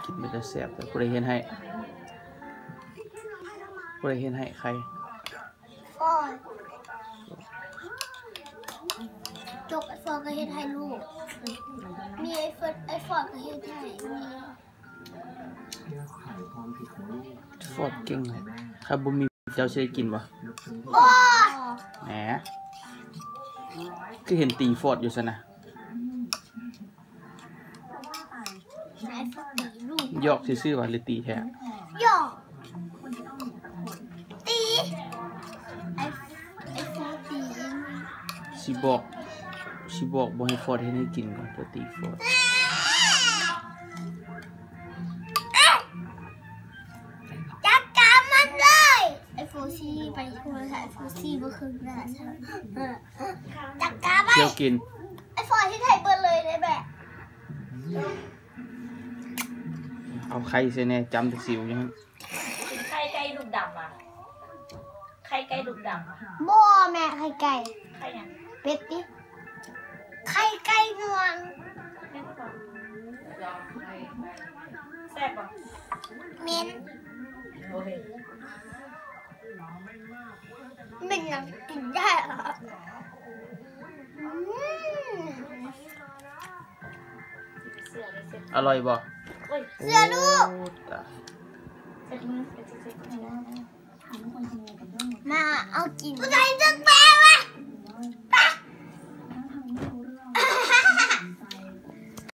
กินไม่ได้แซ่บแต่ผู้ใดเห็นให้ผู้ใดเห็นให้ใครฟอดจกไอฟอดก็เห็นให้ลูกมีไอฟอดก็เห็นให้ฟอดเก่งเลยถ้าบุมีเจ้าจะได้กินบ่แหมก็เห็นตีฟอดอยู่ซะนะยอกซื่อๆว่าหรือตีแท้ยอกตีไอฟอดตีสิบอกบ่ให้ฟอดให้กินก่อนจะตีฟอดจัดการมันเลยไอโฟซี่ไปคุยกับไอโฟซี่เมื่อคืนน่ะจัดการไปเที่ยวกินไอฟอดที่ไทยเปิดเลยได้แบบเอาไข่ใส่แน่จำแต่สิวยังไข่ไก่ดุดำอ่ะไข่ไก่ดุดำอ่ะบ่แม่ไข่ไก่ไข่ยังเป็ดดิไข่ไก่นวลแซ่บป่ะเม้นมันยังกินได้เหรออร่อยบ่เสือลูกมาเอากินผู้ชายจะแปลว่า